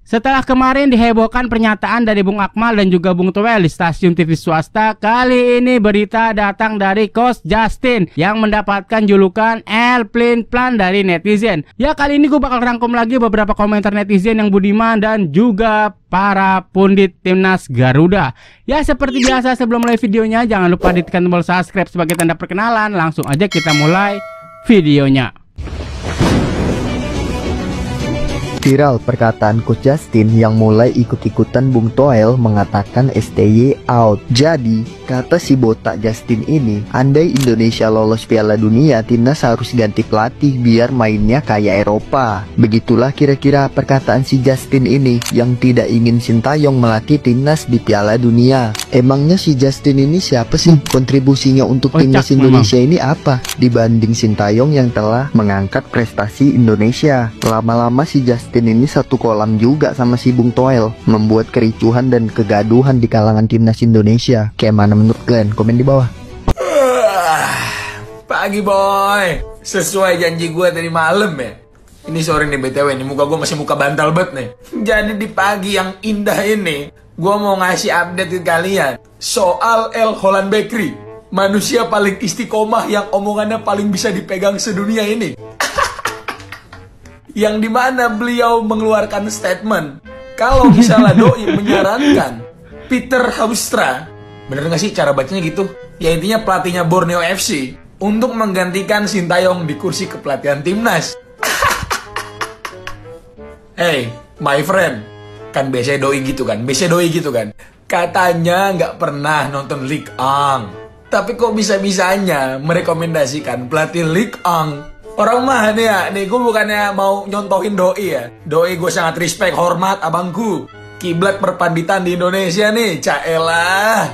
Setelah kemarin dihebohkan pernyataan dari Bung Akmal dan juga Bung Toel di stasiun TV swasta, kali ini berita datang dari Coach Justin yang mendapatkan julukan El Plin Plan dari netizen. Ya, kali ini gue bakal rangkum lagi beberapa komentar netizen yang budiman dan juga para pundit timnas Garuda. Ya, seperti biasa sebelum mulai videonya jangan lupa ditekan tombol subscribe sebagai tanda perkenalan. Langsung aja kita mulai videonya. Viral perkataan Coach Justin yang mulai ikut-ikutan Bung Toel mengatakan STY out. Jadi, kata si botak Justin ini, andai Indonesia lolos Piala Dunia, timnas harus ganti pelatih biar mainnya kayak Eropa. Begitulah kira-kira perkataan si Justin ini yang tidak ingin Sintayong melatih timnas di Piala Dunia. Emangnya si Justin ini siapa sih? Kontribusinya untuk timnas Indonesia ini apa? Dibanding Sintayong yang telah mengangkat prestasi Indonesia. Lama-lama si Justin ini satu kolam juga sama si Bung Toel, membuat kericuhan dan kegaduhan di kalangan timnas Indonesia. Kayak mana menurut kalian? Komen di bawah. Pagi boy, sesuai janji gue tadi malam ya. Ini sore nih BTW, nih muka gue masih muka bantal banget nih. Jadi di pagi yang indah ini, gue mau ngasih update ke kalian soal El Holland Bakery, manusia paling istiqomah yang omongannya paling bisa dipegang sedunia ini. Yang dimana beliau mengeluarkan statement kalau misalnya Doi menyarankan Peter Haustra, bener gak sih cara bacanya gitu? Ya intinya pelatihnya Borneo FC untuk menggantikan Sintayong di kursi kepelatihan timnas. Hey, my friend, kan biasanya Doi gitu kan? Katanya nggak pernah nonton Ligue 1, tapi kok bisa-bisanya merekomendasikan pelatih Ligue 1. Orang mah nih gue bukannya mau nyontohin Doi ya. Doi gue sangat respect, hormat abangku. Kiblat perpanditan di Indonesia nih, caelah.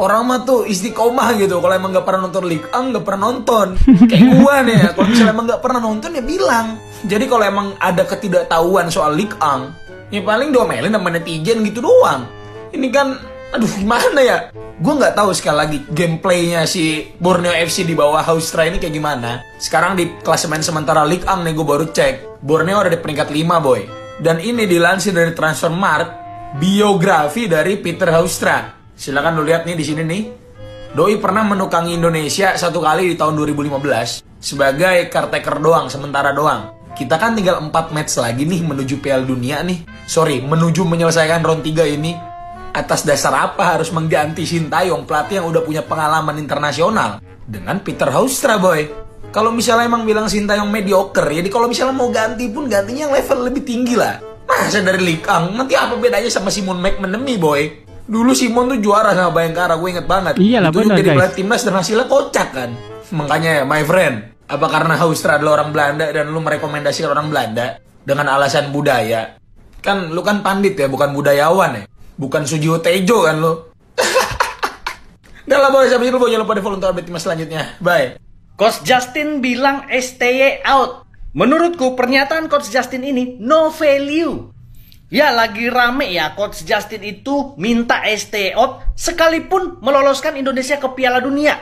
Orang mah tuh istiqomah gitu. Kalau emang gak pernah nonton Ligue 1, gak pernah nonton. Kayak gue nih ya, kalau misalnya emang gak pernah nonton ya bilang. Jadi kalau emang ada ketidaktahuan soal Ligue 1, ya paling diomelin sama netizen gitu doang. Ini kan, aduh gimana ya? Gue nggak tahu sekali lagi gameplaynya si Borneo FC di bawah Haustra ini kayak gimana. Sekarang di klasemen sementara Ligue 1 nih gue baru cek, Borneo ada di peringkat 5 boy. Dan ini dilansir dari Transfermarkt, biografi dari Peter Haustra. Silakan lu lihat nih di sini nih. Doi pernah menukangi Indonesia satu kali di tahun 2015 sebagai caretaker doang, sementara doang. Kita kan tinggal 4 match lagi nih menuju Piala Dunia nih. Menuju menyelesaikan round 3 ini. Atas dasar apa harus mengganti Sintayong, pelatih yang udah punya pengalaman internasional, dengan Peter Haustra boy? Kalau misalnya emang bilang Sintayong mediocre, jadi kalau misalnya mau ganti pun gantinya yang level lebih tinggi lah. Masa dari Ligue 1, nanti apa bedanya sama Simon McManamy boy? Dulu Simon tuh juara sama Bayangkara, gue inget banget. Iyalah, itu bener, jadi guys. pelatih timnas dan hasilnya kocak kan. Makanya my friend, apa karena Haustra adalah orang Belanda dan lu merekomendasikan orang Belanda dengan alasan budaya? Kan lu kan pandit ya, bukan budayawan ya. Bukan Sujiwo Tejo kan lo. Udah lah boy, sampai sini boy. Jangan lupa di follow untuk update timnas selanjutnya. Bye. Coach Justin bilang STY out. Menurutku pernyataan Coach Justin ini no value. Ya lagi rame ya Coach Justin itu minta STY out sekalipun meloloskan Indonesia ke Piala Dunia.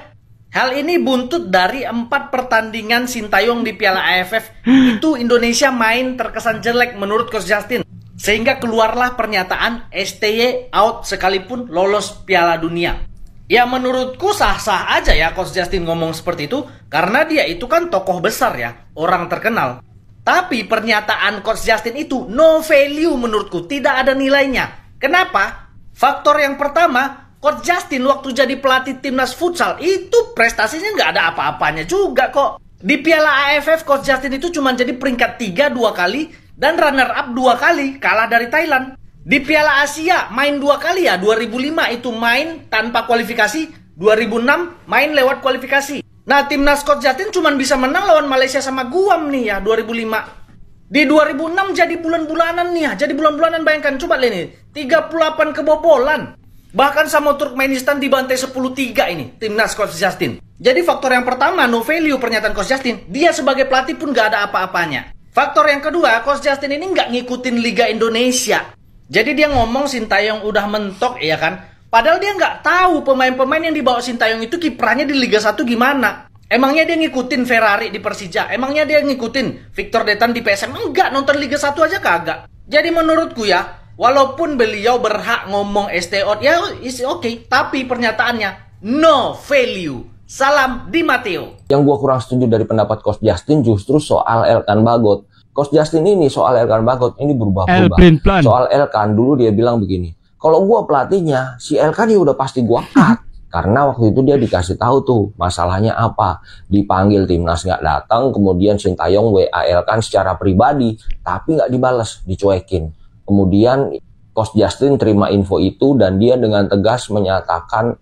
Hal ini buntut dari 4 pertandingan Sintayong di Piala AFF. Itu Indonesia main terkesan jelek menurut Coach Justin. Sehingga keluarlah pernyataan STY out sekalipun lolos Piala Dunia. Ya menurutku sah-sah aja ya Coach Justin ngomong seperti itu. Karena dia itu kan tokoh besar ya, orang terkenal. Tapi pernyataan Coach Justin itu no value menurutku, tidak ada nilainya. Kenapa? Faktor yang pertama, Coach Justin waktu jadi pelatih timnas futsal itu prestasinya nggak ada apa-apanya juga kok. Di Piala AFF Coach Justin itu cuma jadi peringkat 3 2 kali. Dan runner up 2 kali, kalah dari Thailand. Di Piala Asia main 2 kali ya, 2005 itu main tanpa kualifikasi, 2006 main lewat kualifikasi. Nah timnas Coach Justin cuma bisa menang lawan Malaysia sama Guam nih ya 2005. Di 2006 jadi bulan-bulanan nih ya, jadi bulan-bulanan bayangkan coba lihat nih, 38 kebobolan. Bahkan sama Turkmenistan dibantai 10-3 ini, timnas Coach Justin. Jadi faktor yang pertama no value pernyataan Coach Justin, dia sebagai pelatih pun gak ada apa-apanya. Faktor yang kedua, Coach Justin ini nggak ngikutin Liga Indonesia. Jadi dia ngomong Sintayong udah mentok, ya kan? Padahal dia nggak tahu pemain-pemain yang dibawa Sintayong itu kiprahnya di Liga 1 gimana. Emangnya dia ngikutin Ferrari di Persija? Emangnya dia ngikutin Victor Detan di PSM? Enggak, nonton Liga 1 aja kagak. Jadi menurutku ya, walaupun beliau berhak ngomong stay out, ya is okay, tapi pernyataannya no value. Salam Di Matteo. Yang gua kurang setuju dari pendapat Coach Justin justru soal Elkan Bagot. Coach Justin ini soal Elkan Bagot ini berubah-ubah. Soal Elkan dulu dia bilang begini, kalau gua pelatihnya, si Elkan ya udah pasti gua cut. Karena waktu itu dia dikasih tahu tuh masalahnya apa. Dipanggil timnas nggak datang, kemudian Sintayong WA Elkan secara pribadi, tapi nggak dibales, dicuekin. Kemudian Coach Justin terima info itu dan dia dengan tegas menyatakan,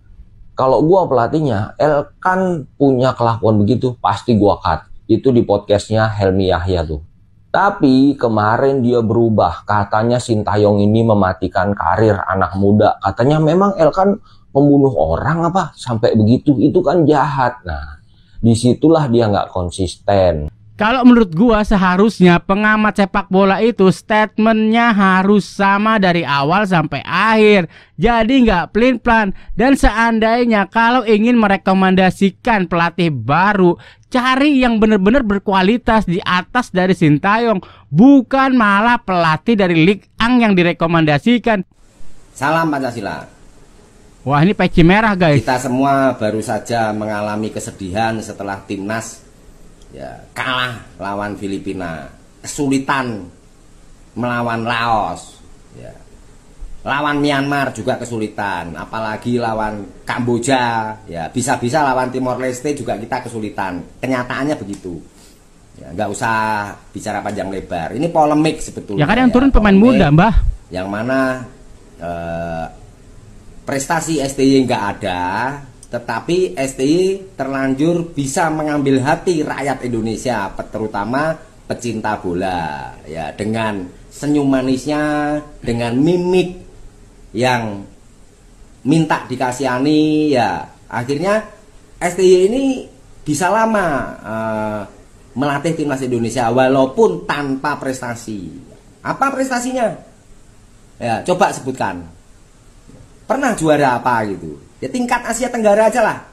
kalau gua pelatihnya, Elkan punya kelakuan begitu, pasti gua cut. Itu di podcastnya Helmi Yahya tuh. Tapi kemarin dia berubah, katanya Sintayong ini mematikan karir anak muda. Katanya memang Elkan membunuh orang apa sampai begitu, itu kan jahat. Nah, disitulah dia nggak konsisten. Kalau menurut gua seharusnya pengamat sepak bola itu statementnya harus sama dari awal sampai akhir. Jadi nggak pelin-pelan. Dan seandainya kalau ingin merekomendasikan pelatih baru, cari yang benar-benar berkualitas di atas dari Sintayong, bukan malah pelatih dari Ligue 1 yang direkomendasikan. Salam Pancasila. Wah, ini peci merah guys. Kita semua baru saja mengalami kesedihan setelah timnas ya kalah lawan Filipina, kesulitan melawan Laos, ya. Lawan Myanmar juga kesulitan, apalagi lawan Kamboja, ya bisa-bisa lawan Timor Leste juga kita kesulitan. Kenyataannya begitu. Ya, nggak usah bicara panjang lebar. Ini polemik sebetulnya. Ya kan yang turun pemain muda, Mbah. Yang mana prestasi STY nggak ada, tetapi STY terlanjur bisa mengambil hati rakyat Indonesia, terutama pecinta bola, ya dengan senyum manisnya, dengan mimik yang minta dikasihani, ya akhirnya STY ini bisa lama melatih timnas Indonesia walaupun tanpa prestasi. Apa prestasinya? Ya coba sebutkan. Pernah juara apa gitu? Ya tingkat Asia Tenggara aja lah.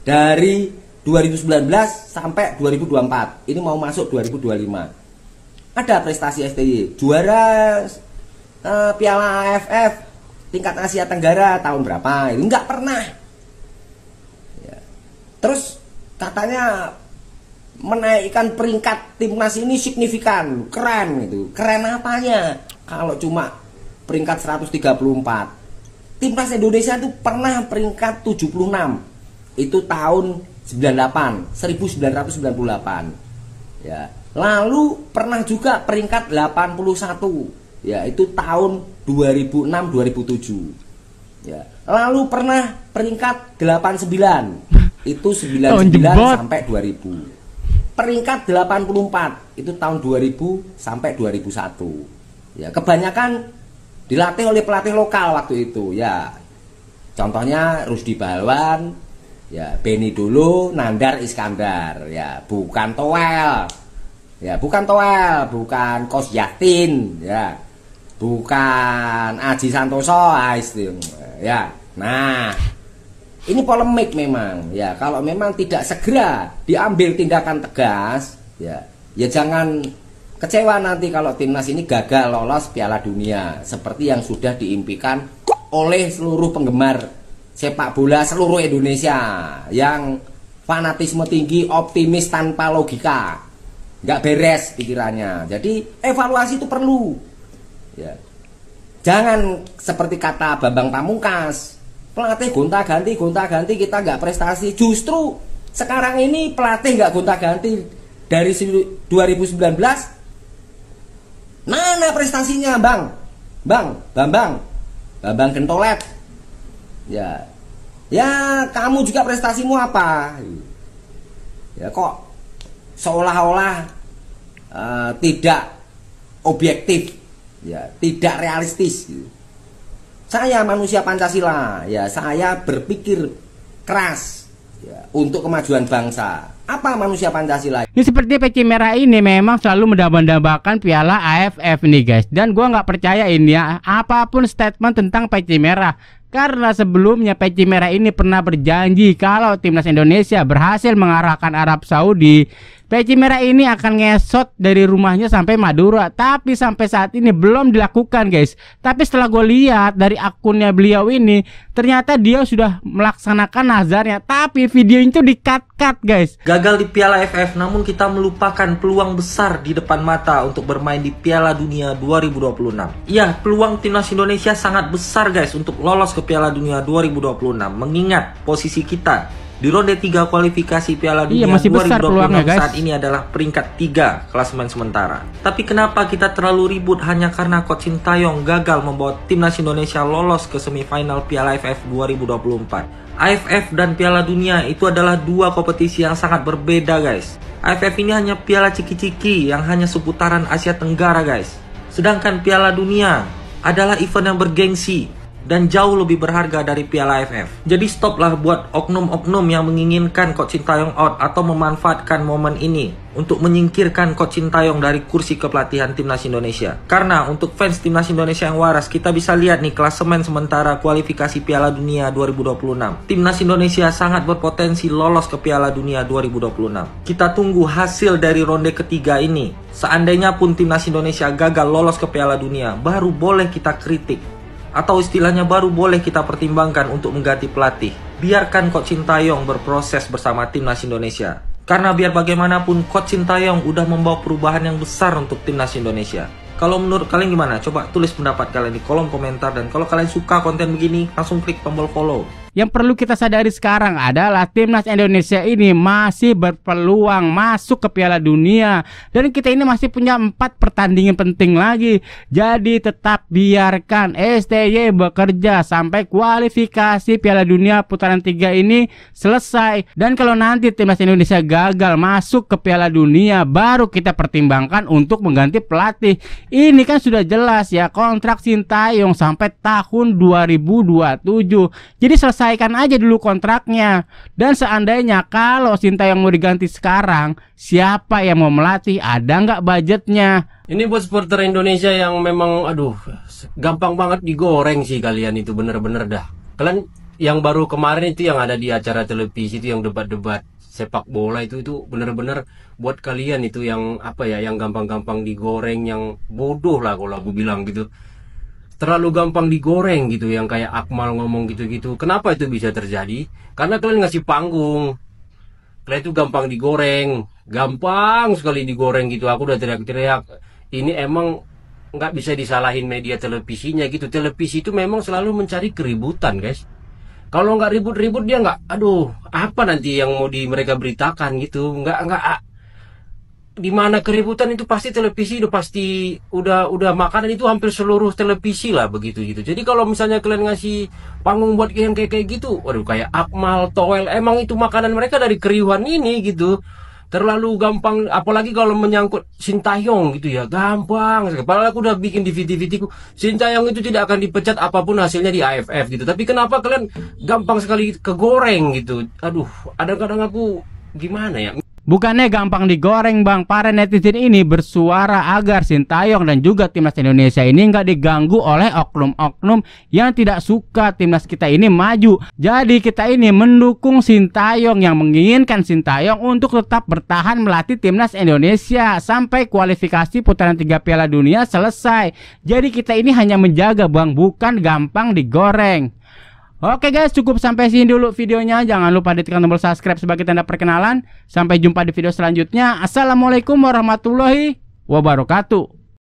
Dari 2019 sampai 2024. Ini mau masuk 2025. Ada prestasi STY. Juara Piala AFF tingkat Asia Tenggara tahun berapa? Itu enggak pernah. Ya. Terus katanya menaikkan peringkat timnas ini signifikan, keren gitu. Keren apanya? Kalau cuma peringkat 134. Timnas Indonesia itu pernah peringkat 76. Itu tahun 1998. Ya. Lalu pernah juga peringkat 81. Ya, itu tahun 2006-2007. Ya. Lalu pernah peringkat 89. Itu 99 sampai 2000. Peringkat 84 itu tahun 2000 sampai 2001. Ya, kebanyakan dilatih oleh pelatih lokal waktu itu, ya. Contohnya Rusdi Balwan, ya, Benny Dolo, Nandar Iskandar, ya, bukan Toel. Ya, bukan Toel, bukan Coach Justin, ya. Bukan Aji Santoso, ya. Nah, ini polemik memang, ya. Kalau memang tidak segera diambil tindakan tegas, ya jangan kecewa nanti kalau timnas ini gagal lolos Piala Dunia seperti yang sudah diimpikan oleh seluruh penggemar sepak bola seluruh Indonesia yang fanatisme tinggi, optimis tanpa logika, nggak beres pikirannya. Jadi evaluasi itu perlu. Ya. Jangan seperti kata Bambang Pamungkas, pelatih gonta-ganti kita nggak prestasi. Justru sekarang ini pelatih nggak gonta-ganti dari 2019. Mana prestasinya, Bang? Bambang Gentolet. Ya. Ya, kamu juga prestasimu apa? Ya kok seolah-olah tidak objektif, ya, tidak realistis. Saya manusia Pancasila, ya, saya berpikir keras, ya, untuk kemajuan bangsa. Apa manusia Pancasila? Ini seperti peci merah ini memang selalu mendambakan Piala AFF nih guys. Dan gua nggak percaya ini ya apapun statement tentang peci merah. Karena sebelumnya peci merah ini pernah berjanji kalau timnas Indonesia berhasil mengarahkan Arab Saudi Peci merah ini akan ngesot dari rumahnya sampai Madura, tapi sampai saat ini belum dilakukan guys. Tapi setelah gue lihat dari akunnya beliau ini, ternyata dia sudah melaksanakan nazarnya, tapi video itu di-cut guys. Gagal di Piala AFF, namun kita melupakan peluang besar di depan mata untuk bermain di Piala Dunia 2026. Iya, peluang timnas Indonesia sangat besar guys untuk lolos ke Piala Dunia 2026, mengingat posisi kita di ronde 3 kualifikasi Piala Dunia masih 2026 guys. saat ini adalah peringkat 3 klasemen sementara. Tapi kenapa kita terlalu ribut hanya karena Coach Sintayong gagal membawa timnas Indonesia lolos ke semifinal Piala AFF 2024? AFF dan Piala Dunia itu adalah dua kompetisi yang sangat berbeda guys. AFF ini hanya piala ciki-ciki yang hanya seputaran Asia Tenggara guys. Sedangkan Piala Dunia adalah event yang bergengsi dan jauh lebih berharga dari Piala AFF. Jadi stoplah buat oknum-oknum yang menginginkan Coach Sintayong out atau memanfaatkan momen ini untuk menyingkirkan Coach Sintayong dari kursi kepelatihan timnas Indonesia. Karena untuk fans timnas Indonesia yang waras, kita bisa lihat nih klasemen sementara kualifikasi Piala Dunia 2026. Timnas Indonesia sangat berpotensi lolos ke Piala Dunia 2026. Kita tunggu hasil dari ronde ketiga ini. Seandainya pun timnas Indonesia gagal lolos ke Piala Dunia, baru boleh kita kritik. Atau istilahnya baru boleh kita pertimbangkan untuk mengganti pelatih. Biarkan Coach Sintayong berproses bersama timnas Indonesia. Karena biar bagaimanapun Coach Sintayong udah membawa perubahan yang besar untuk timnas Indonesia. Kalau menurut kalian gimana? Coba tulis pendapat kalian di kolom komentar. Dan kalau kalian suka konten begini, langsung klik tombol follow. Yang perlu kita sadari sekarang adalah timnas Indonesia ini masih berpeluang masuk ke Piala Dunia. Dan kita ini masih punya 4 pertandingan penting lagi. Jadi tetap biarkan STY bekerja sampai kualifikasi Piala Dunia putaran 3 ini selesai. Dan kalau nanti timnas Indonesia gagal masuk ke Piala Dunia, baru kita pertimbangkan untuk mengganti pelatih. Ini kan sudah jelas ya, kontrak Sintayong sampai tahun 2027. Jadi selesaikan aja dulu kontraknya. Dan seandainya kalau Sintayong mau diganti sekarang, siapa yang mau melatih? Ada nggak budgetnya? Ini buat supporter Indonesia yang memang aduh gampang banget digoreng sih kalian itu, bener-bener dah. Kalian yang baru kemarin itu yang ada di acara televisi itu yang debat-debat sepak bola itu bener-bener buat kalian itu yang apa ya, yang gampang-gampang digoreng, yang bodoh lah kalau aku bilang gitu. Terlalu gampang digoreng gitu, yang kayak Akmal ngomong gitu-gitu. Kenapa itu bisa terjadi? Karena kalian ngasih panggung. Kalian itu gampang digoreng, gampang sekali digoreng gitu. Aku udah teriak-teriak. Ini emang nggak bisa disalahin media televisinya gitu. Televisi itu memang selalu mencari keributan guys. Kalau nggak ribut-ribut dia nggak, aduh apa nanti yang mau mereka beritakan gitu. Nggak di mana keributan itu pasti televisi udah makanan itu hampir seluruh televisi lah begitu gitu. Jadi kalau misalnya kalian ngasih panggung buat yang kayak gitu, waduh kayak Akmal, Toel, emang itu makanan mereka dari keriuhan ini gitu. Terlalu gampang, apalagi kalau menyangkut Sintayong gitu ya, gampang. Padahal aku udah bikin di video-videoku, Sintayong itu tidak akan dipecat apapun hasilnya di AFF gitu. Tapi kenapa kalian gampang sekali kegoreng gitu? Aduh, kadang-kadang aku gimana ya? Bukannya gampang digoreng bang, para netizen ini bersuara agar Sintayong dan juga timnas Indonesia ini nggak diganggu oleh oknum-oknum yang tidak suka timnas kita ini maju. Jadi kita ini mendukung Sintayong, yang menginginkan Sintayong untuk tetap bertahan melatih timnas Indonesia sampai kualifikasi putaran 3 Piala Dunia selesai. Jadi kita ini hanya menjaga bang, bukan gampang digoreng. Oke guys, cukup sampai sini dulu videonya. Jangan lupa ditekan tombol subscribe sebagai tanda perkenalan. Sampai jumpa di video selanjutnya. Assalamualaikum warahmatullahi wabarakatuh.